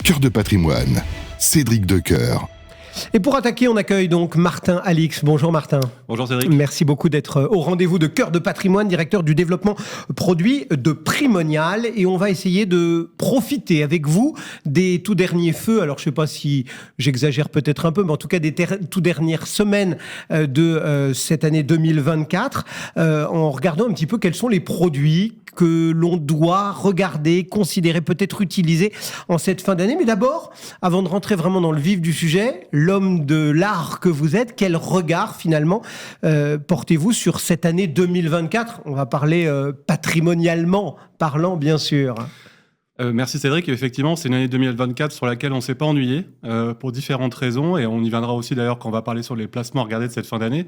Cœur de patrimoine, Cédric Decoeur. Et pour attaquer, on accueille donc Martin Alix. Bonjour Martin. Bonjour Cédric. Merci beaucoup d'être au rendez-vous de Cœur de patrimoine, directeur du développement produit de Primonial. Et on va essayer de profiter avec vous des tout derniers feux. Alors je ne sais pas si j'exagère peut-être un peu, mais en tout cas des tout dernières semaines de cette année 2024, en regardant un petit peu quels sont les produits que l'on doit regarder, considérer, peut-être utiliser en cette fin d'année. Mais d'abord, avant de rentrer vraiment dans le vif du sujet, l'homme de l'art que vous êtes, quel regard finalement portez-vous sur cette année 2024 ? On va parler patrimonialement parlant, bien sûr. Merci Cédric. Effectivement, c'est une année 2024 sur laquelle on ne s'est pas ennuyé pour différentes raisons, et on y viendra aussi d'ailleurs quand on va parler sur les placements à regarder de cette fin d'année.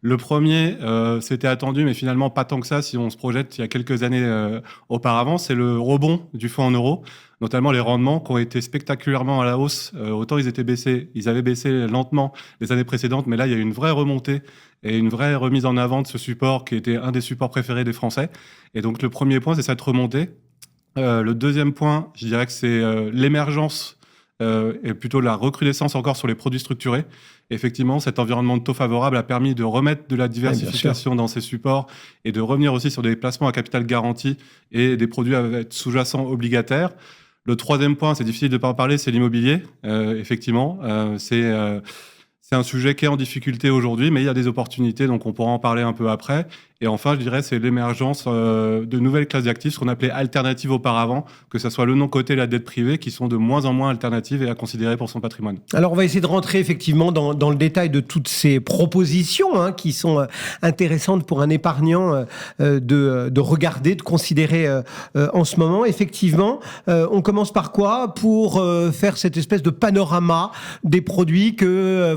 Le premier, c'était attendu, mais finalement pas tant que ça si on se projette il y a quelques années auparavant, c'est le rebond du fonds en euros, notamment les rendements qui ont été spectaculairement à la hausse. Autant ils avaient baissé lentement les années précédentes, mais là il y a eu une vraie remontée et une vraie remise en avant de ce support qui était un des supports préférés des Français. Et donc le premier point, c'est cette remontée. Le deuxième point, je dirais que c'est l'émergence et plutôt la recrudescence encore sur les produits structurés. Effectivement, cet environnement de taux favorable a permis de remettre de la diversification dans ces supports et de revenir aussi sur des placements à capital garanti et des produits avec sous-jacents obligataires. Le troisième point, c'est difficile de ne pas en parler, c'est l'immobilier. Effectivement, c'est un sujet qui est en difficulté aujourd'hui, mais il y a des opportunités, donc on pourra en parler un peu après. Et enfin, je dirais, c'est l'émergence de nouvelles classes d'actifs, ce qu'on appelait alternatives auparavant, que ce soit le non-coté et la dette privée, qui sont de moins en moins alternatives et à considérer pour son patrimoine. Alors, on va essayer de rentrer effectivement dans le détail de toutes ces propositions qui sont intéressantes pour un épargnant de regarder, de considérer en ce moment. Effectivement, on commence par quoi pour faire cette espèce de panorama des produits que,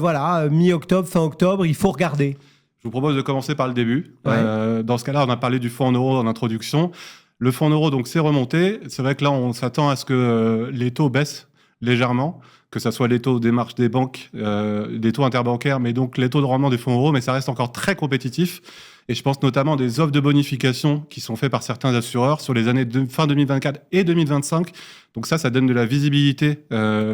mi-octobre, fin octobre, il faut regarder? Je vous propose de commencer par le début. Ouais. Dans ce cas-là, on a parlé du fonds en euros en introduction. Le fonds en euros, donc, c'est remonté. C'est vrai que là, on s'attend à ce que les taux baissent légèrement, que ce soit les taux des marges des banques, des taux interbancaires, mais donc les taux de rendement des fonds euros, mais ça reste encore très compétitif. Et je pense notamment des offres de bonification qui sont faites par certains assureurs sur les années fin 2024 et 2025. Donc ça donne de la visibilité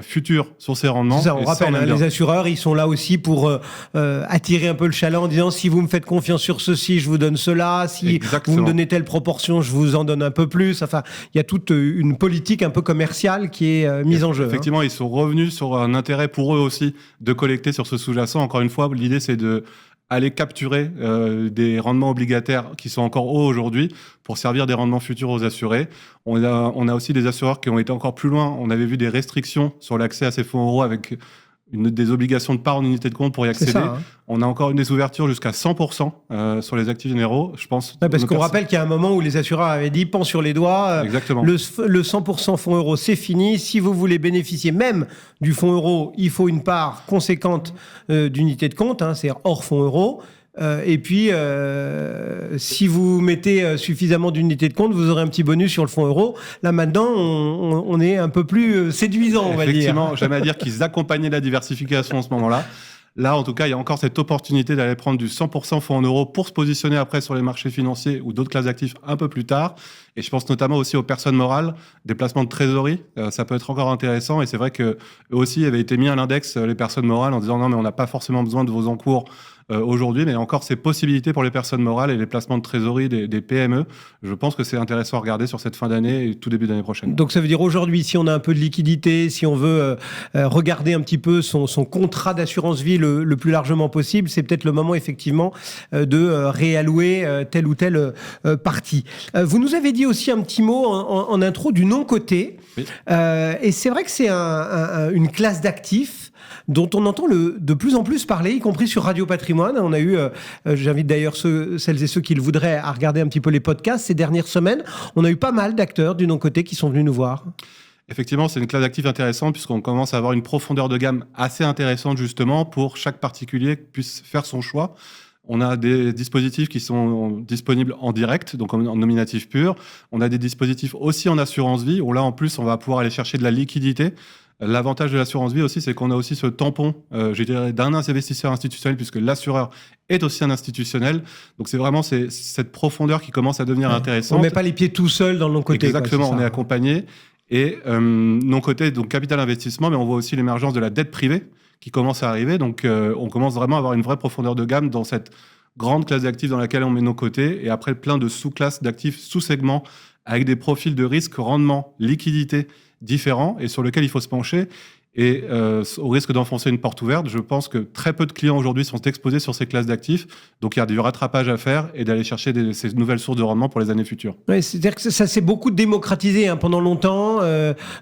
future sur ces rendements. C'est ça, on rappelle, les assureurs, ils sont là aussi pour attirer un peu le chaland en disant si vous me faites confiance sur ceci, je vous donne cela. Si Exactement. vous me donnez telle proportion, je vous en donne un peu plus. Enfin, il y a toute une politique un peu commerciale qui est mise en jeu. Effectivement, ils sont revenus sur un intérêt pour eux aussi de collecter sur ce sous-jacent. Encore une fois, l'idée, c'est de aller capturer des rendements obligataires qui sont encore hauts aujourd'hui pour servir des rendements futurs aux assurés. On a aussi des assureurs qui ont été encore plus loin. On avait vu des restrictions sur l'accès à ces fonds euros avec des obligations de part en unité de compte pour y accéder. Ça, On a encore des ouvertures jusqu'à 100% sur les actifs généraux. Je pense. Parce qu'on rappelle qu'il y a un moment où les assureurs avaient dit pan sur les doigts. Exactement. Le 100% fonds euros, c'est fini. Si vous voulez bénéficier même du fonds euro, il faut une part conséquente d'unité de compte, c'est hors fonds euros. Et puis, si vous mettez suffisamment d'unités de compte, vous aurez un petit bonus sur le fonds euro. Là, maintenant, on est un peu plus séduisant, on va dire. Effectivement, j'aime à dire qu'ils accompagnaient la diversification en ce moment-là. Là, en tout cas, il y a encore cette opportunité d'aller prendre du 100% fonds en euros pour se positionner après sur les marchés financiers ou d'autres classes d'actifs un peu plus tard. Et je pense notamment aussi aux personnes morales, des placements de trésorerie. Ça peut être encore intéressant. Et c'est vrai qu'eux aussi avaient été mis à l'index, les personnes morales, en disant non, mais on n'a pas forcément besoin de vos encours aujourd'hui, mais il y a encore ces possibilités pour les personnes morales et les placements de trésorerie des PME. Je pense que c'est intéressant à regarder sur cette fin d'année et tout début d'année prochaine. Donc ça veut dire aujourd'hui, si on a un peu de liquidité, si on veut regarder un petit peu son contrat d'assurance vie le plus largement possible, c'est peut-être le moment effectivement de réallouer telle ou telle partie. Vous nous avez dit aussi un petit mot en intro du non-coté. Oui. Et c'est vrai que c'est une classe d'actifs dont on entend de plus en plus parler, y compris sur Radio Patrimoine. On a eu, j'invite d'ailleurs celles et ceux qui le voudraient à regarder un petit peu les podcasts ces dernières semaines. On a eu pas mal d'acteurs du non-coté qui sont venus nous voir. Effectivement, c'est une classe d'actifs intéressante puisqu'on commence à avoir une profondeur de gamme assez intéressante justement pour chaque particulier qui puisse faire son choix. On a des dispositifs qui sont disponibles en direct, donc en nominatif pur. On a des dispositifs aussi en assurance vie, où là, en plus, on va pouvoir aller chercher de la liquidité. L'avantage de l'assurance vie aussi, c'est qu'on a aussi ce tampon, je dirais, d'un investisseur institutionnel, puisque l'assureur est aussi un institutionnel. Donc c'est vraiment cette profondeur qui commence à devenir intéressante. On ne met pas les pieds tout seul dans le non-coté. Exactement, on est accompagné. Et non coté, donc capital investissement, mais on voit aussi l'émergence de la dette privée qui commence à arriver. Donc on commence vraiment à avoir une vraie profondeur de gamme dans cette grande classe d'actifs dans laquelle on met nos cotés, et après plein de sous-classes d'actifs, sous-segments, avec des profils de risque, rendement, liquidité différents, et sur lesquels il faut se pencher. Et au risque d'enfoncer une porte ouverte, je pense que très peu de clients aujourd'hui sont exposés sur ces classes d'actifs. Donc il y a du rattrapage à faire et d'aller chercher ces nouvelles sources de rendement pour les années futures. Ouais, c'est-à-dire que ça s'est beaucoup démocratisé pendant longtemps.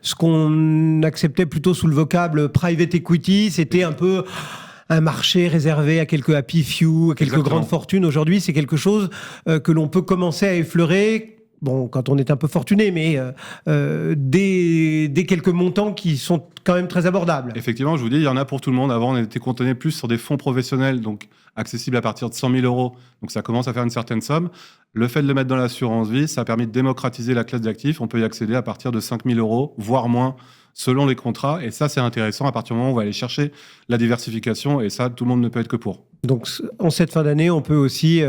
Ce qu'on acceptait plutôt sous le vocable private equity, c'était un peu un marché réservé à quelques happy few, à quelques Exactement. grandes fortunes. Aujourd'hui, c'est quelque chose que l'on peut commencer à effleurer. Bon, quand on est un peu fortuné, mais des quelques montants qui sont quand même très abordables. Effectivement, je vous dis, il y en a pour tout le monde. Avant, on était cantonné plus sur des fonds professionnels, donc accessibles à partir de 100 000 euros. Donc ça commence à faire une certaine somme. Le fait de le mettre dans l'assurance vie, ça a permis de démocratiser la classe d'actifs. On peut y accéder à partir de 5 000 euros, voire moins, selon les contrats. Et ça, c'est intéressant à partir du moment où on va aller chercher la diversification. Et ça, tout le monde ne peut être que pour. Donc, en cette fin d'année, on peut aussi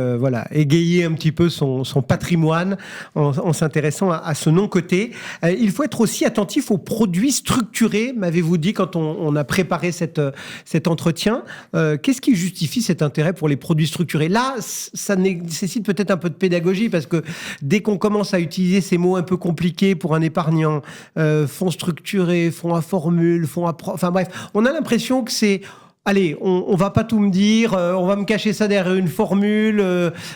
égayer un petit peu son patrimoine en s'intéressant à ce non-coté. Il faut être aussi attentif aux produits structurés, m'avez-vous dit quand on a préparé cet entretien. Qu'est-ce qui justifie cet intérêt pour les produits structurés ? Là, ça nécessite peut-être un peu de pédagogie, parce que dès qu'on commence à utiliser ces mots un peu compliqués pour un épargnant, fonds structurés, fonds à formule, enfin bref, on a l'impression que c'est... Allez, on va pas tout me dire, on va me cacher ça derrière une formule.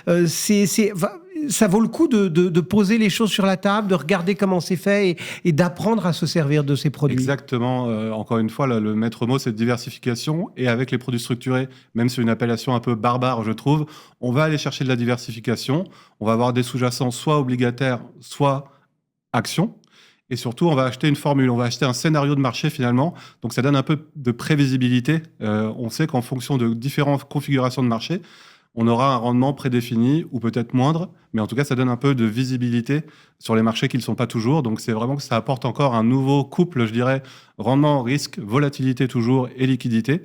Ça vaut le coup de poser les choses sur la table, de regarder comment c'est fait et d'apprendre à se servir de ces produits. Exactement. Encore une fois, le maître mot, c'est diversification. Et avec les produits structurés, même si c'est une appellation un peu barbare, je trouve, on va aller chercher de la diversification. On va avoir des sous-jacents soit obligataires, soit actions. Et surtout, on va acheter une formule, on va acheter un scénario de marché finalement. Donc ça donne un peu de prévisibilité. On sait qu'en fonction de différentes configurations de marché, on aura un rendement prédéfini ou peut-être moindre. Mais en tout cas, ça donne un peu de visibilité sur les marchés qui ne le sont pas toujours. Donc c'est vraiment que ça apporte encore un nouveau couple, je dirais, rendement, risque, volatilité toujours et liquidité.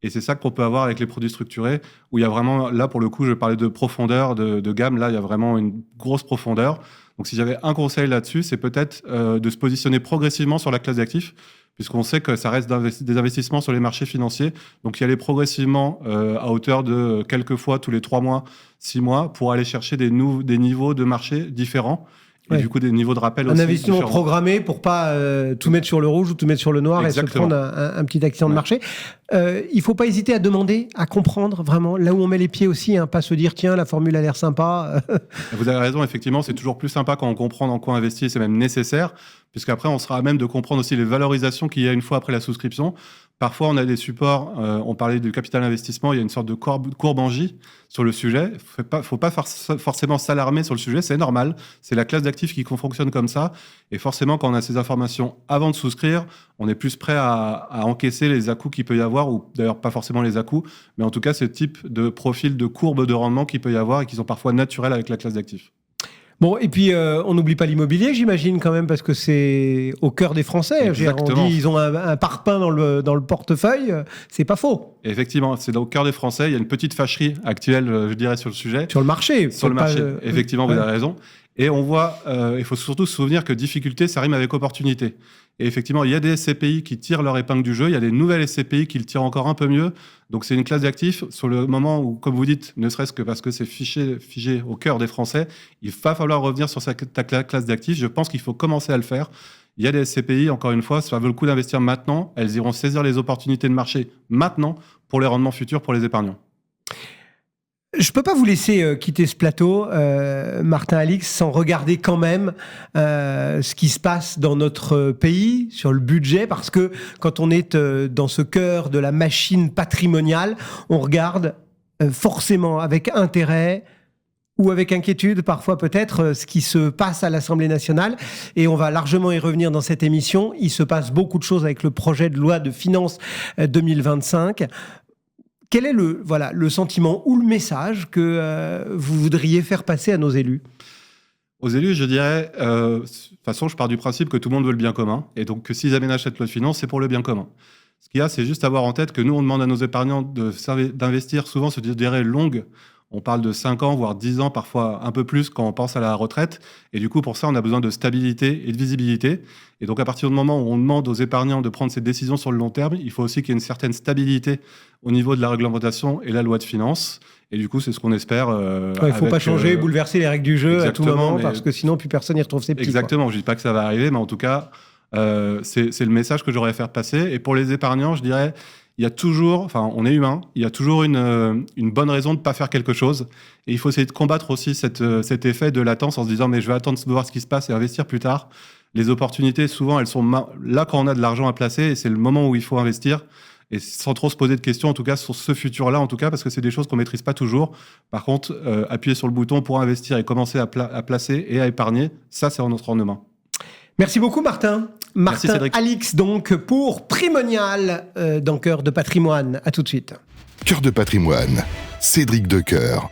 Et c'est ça qu'on peut avoir avec les produits structurés, où il y a vraiment, là pour le coup, je parlais de profondeur, de gamme, là il y a vraiment une grosse profondeur. Donc si j'avais un conseil là-dessus, c'est peut-être de se positionner progressivement sur la classe d'actifs, puisqu'on sait que ça reste des investissements sur les marchés financiers. Donc y aller progressivement à hauteur de quelques fois tous les 3 mois, 6 mois, pour aller chercher des niveaux de marché différents. Et du coup, des niveaux de rappel aussi. Un investissement différents. programmé pour pas tout mettre sur le rouge ou tout mettre sur le noir. Exactement. Et se prendre un petit accident de marché. Il faut pas hésiter à demander, à comprendre vraiment là où on met les pieds aussi, pas se dire tiens, la formule a l'air sympa. Vous avez raison, effectivement, c'est toujours plus sympa quand on comprend dans quoi investir, c'est même nécessaire, puisqu'après, on sera à même de comprendre aussi les valorisations qu'il y a une fois après la souscription. Parfois, on a des supports, on parlait du capital investissement, il y a une sorte de courbe en J sur le sujet. Faut pas forcément s'alarmer sur le sujet, c'est normal. C'est la classe d'actifs qui fonctionne comme ça. Et forcément, quand on a ces informations avant de souscrire, on est plus prêt à encaisser les à-coups qu'il peut y avoir, ou d'ailleurs pas forcément les à-coups, mais en tout cas, ce type de profil de courbe de rendement qu'il peut y avoir et qui sont parfois naturels avec la classe d'actifs. Bon, et puis on n'oublie pas l'immobilier, j'imagine quand même, parce que c'est au cœur des Français. Exactement. On dit ils ont un parpaing dans le portefeuille, c'est pas faux. Et effectivement, c'est au cœur des Français. Il y a une petite fâcherie actuelle, je dirais, sur le sujet. Sur le marché. Sur le marché, effectivement, vous avez raison. Et on voit, il faut surtout se souvenir que difficulté, ça rime avec opportunité. Et effectivement, il y a des SCPI qui tirent leur épingle du jeu, il y a des nouvelles SCPI qui le tirent encore un peu mieux. Donc c'est une classe d'actifs sur le moment où, comme vous dites, ne serait-ce que parce que c'est figé au cœur des Français, il va falloir revenir sur ta classe d'actifs. Je pense qu'il faut commencer à le faire. Il y a des SCPI, encore une fois, ça vaut le coup d'investir maintenant. Elles iront saisir les opportunités de marché maintenant pour les rendements futurs pour les épargnants. Je peux pas vous laisser quitter ce plateau, Martin Alix, sans regarder quand même ce qui se passe dans notre pays sur le budget, parce que quand on est dans ce cœur de la machine patrimoniale, on regarde forcément avec intérêt ou avec inquiétude parfois peut-être ce qui se passe à l'Assemblée nationale, et on va largement y revenir dans cette émission. Il se passe beaucoup de choses avec le projet de loi de finances 2025. Quel est le sentiment ou le message que vous voudriez faire passer à nos élus ? Aux élus, je dirais, de toute façon, je pars du principe que tout le monde veut le bien commun, et donc que s'ils aménagent cette loi de finances, c'est pour le bien commun. Ce qu'il y a, c'est juste avoir en tête que nous, on demande à nos épargnants d'investir souvent sur des durées longues. On parle de 5 ans, voire 10 ans, parfois un peu plus quand on pense à la retraite. Et du coup, pour ça, on a besoin de stabilité et de visibilité. Et donc, à partir du moment où on demande aux épargnants de prendre ces décisions sur le long terme, il faut aussi qu'il y ait une certaine stabilité au niveau de la réglementation et la loi de finances. Et du coup, c'est ce qu'on espère. Il ne faut pas changer, bouleverser les règles du jeu à tout moment, parce que sinon, plus personne n'y retrouve ses petits. Exactement, je ne dis pas que ça va arriver, mais en tout cas, c'est le message que j'aurais à faire passer. Et pour les épargnants, je dirais, il y a toujours, enfin, on est humain, il y a toujours une bonne raison de ne pas faire quelque chose. Et il faut essayer de combattre aussi cet effet de latence en se disant, mais je vais attendre de voir ce qui se passe et investir plus tard. Les opportunités, souvent, elles sont là quand on a de l'argent à placer et c'est le moment où il faut investir. Et sans trop se poser de questions, en tout cas, sur ce futur-là, en tout cas, parce que c'est des choses qu'on ne maîtrise pas toujours. Par contre, appuyer sur le bouton pour investir et commencer à placer et à épargner, ça, c'est en notre main. Merci beaucoup, Martin. Merci, Cédric. Alix, donc, pour Primonial dans Cœur de Patrimoine. À tout de suite. Cœur de Patrimoine, Cédric Decoeur.